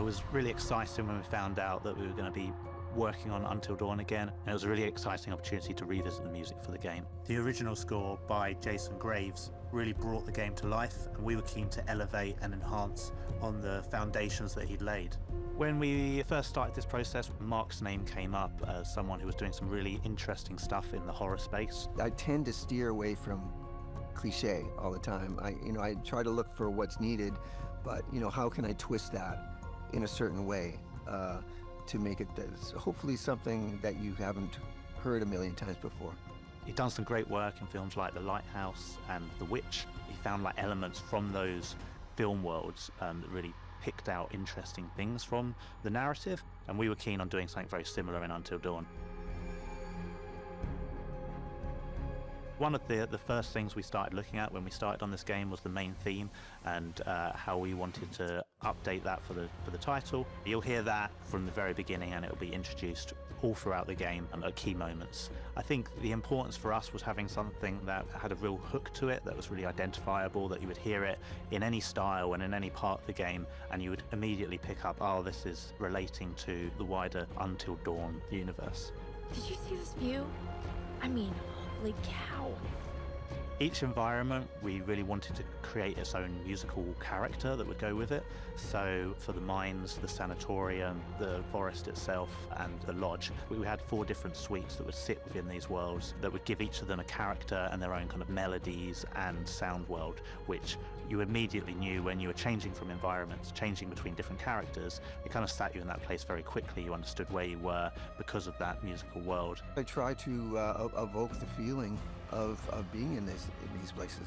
was really exciting when we found out that we were going to be working on Until Dawn again, and it was a really exciting opportunity to revisit the music for the game. The original score by Jason Graves really brought the game to life, and we were keen to elevate and enhance on the foundations that he'd laid. When we first started this process, Mark's name came up as someone who was doing some really interesting stuff in the horror space. I tend to steer away from cliche all the time. I try to look for what's needed, but how can I twist that in a certain way to make it hopefully something that you haven't heard a million times before. He'd done some great work in films like The Lighthouse and The Witch. He found elements from those film worlds that really picked out interesting things from the narrative, and we were keen on doing something very similar in Until Dawn. One of the first things we started looking at when we started on this game was the main theme and how we wanted to update that for the title. You'll hear that from the very beginning, and it'll be introduced all throughout the game and at key moments. I think the importance for us was having something that had a real hook to it, that was really identifiable, that you would hear it in any style and in any part of the game, and you would immediately pick up, oh, this is relating to the wider Until Dawn universe. Did you see this view? I mean, holy cow. Each environment, we really wanted to create its own musical character that would go with it. So for the mines, the sanatorium, the forest itself, and the lodge, we had 4 different suites that would sit within these worlds that would give each of them a character and their own kind of melodies and sound world, which you immediately knew when you were changing from environments, changing between different characters. It kind of sat you in that place very quickly. You understood where you were because of that musical world. I try to evoke the feeling of being in these places,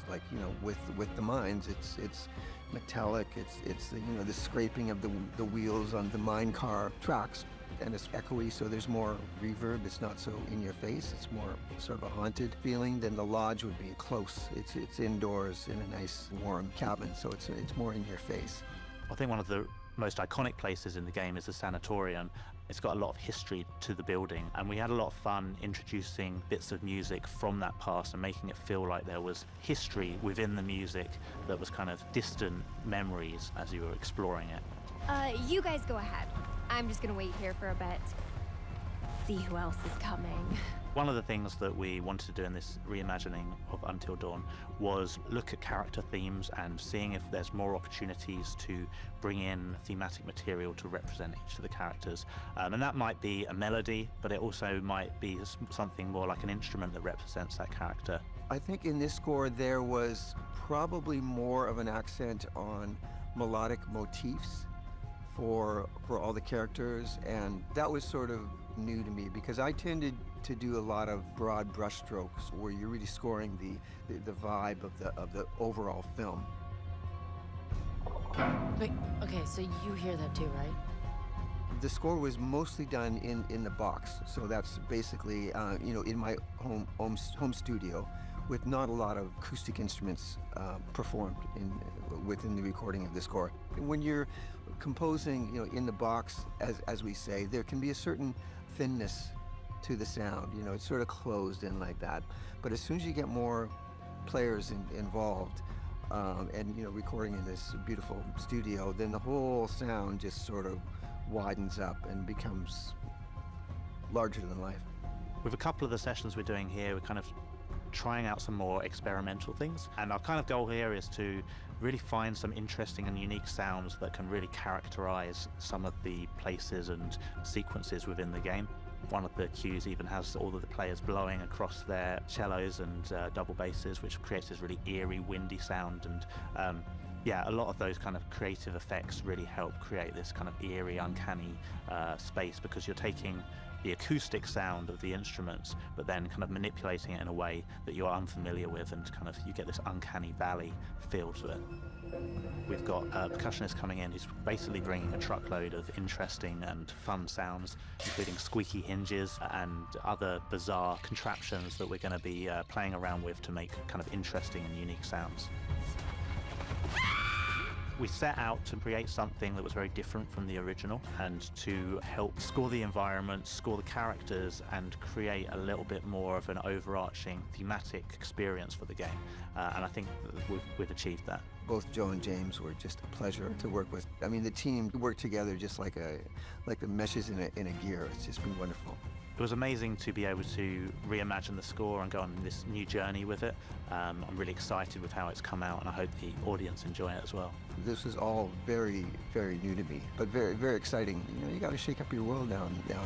with the mines. It's metallic. It's the scraping of the wheels on the mine car tracks, and it's echoey, so there's more reverb. It's not so in your face. It's more sort of a haunted feeling. Than the lodge would be close. It's indoors in a nice warm cabin, so it's more in your face. I think one of the most iconic places in the game is the sanatorium. It's got a lot of history to the building, and we had a lot of fun introducing bits of music from that past and making it feel like there was history within the music that was kind of distant memories as you were exploring it. You guys go ahead. I'm just gonna wait here for a bit. See who else is coming. One of the things that we wanted to do in this reimagining of Until Dawn was look at character themes and seeing if there's more opportunities to bring in thematic material to represent each of the characters. And that might be a melody, but it also might be something more like an instrument that represents that character. I think in this score there was probably more of an accent on melodic motifs for all the characters, and that was sort of new to me because I tended to do a lot of broad brushstrokes where you're really scoring the vibe of the overall film. Wait, okay, so you hear that too, right? The score was mostly done in the box, so that's basically in my home studio, with not a lot of acoustic instruments performed within the recording of the score. When you're composing, in the box, as we say, there can be a certain thinness to the sound. It's sort of closed in like that. But as soon as you get more players involved, and recording in this beautiful studio, then the whole sound just sort of widens up and becomes larger than life. With a couple of the sessions we're doing here, we're kind of trying out some more experimental things, and our kind of goal here is to really find some interesting and unique sounds that can really characterize some of the places and sequences within the game. One of the cues even has all of the players blowing across their cellos and double basses, which creates this really eerie, windy sound, and a lot of those kind of creative effects really help create this kind of eerie, uncanny space, because you're taking the acoustic sound of the instruments, but then kind of manipulating it in a way that you're unfamiliar with, and kind of you get this uncanny valley feel to it. We've got a percussionist coming in who's basically bringing a truckload of interesting and fun sounds, including squeaky hinges and other bizarre contraptions that we're going to be playing around with to make kind of interesting and unique sounds. We set out to create something that was very different from the original and to help score the environment, score the characters, and create a little bit more of an overarching thematic experience for the game. And I think that we've achieved that. Both Joe and James were just a pleasure to work with. I mean, the team worked together just like the meshes in a gear. It's just been wonderful. It was amazing to be able to reimagine the score and go on this new journey with it. I'm really excited with how it's come out, and I hope the audience enjoy it as well. This was all very, very new to me, but very, very exciting. You know, you got to shake up your world now and then.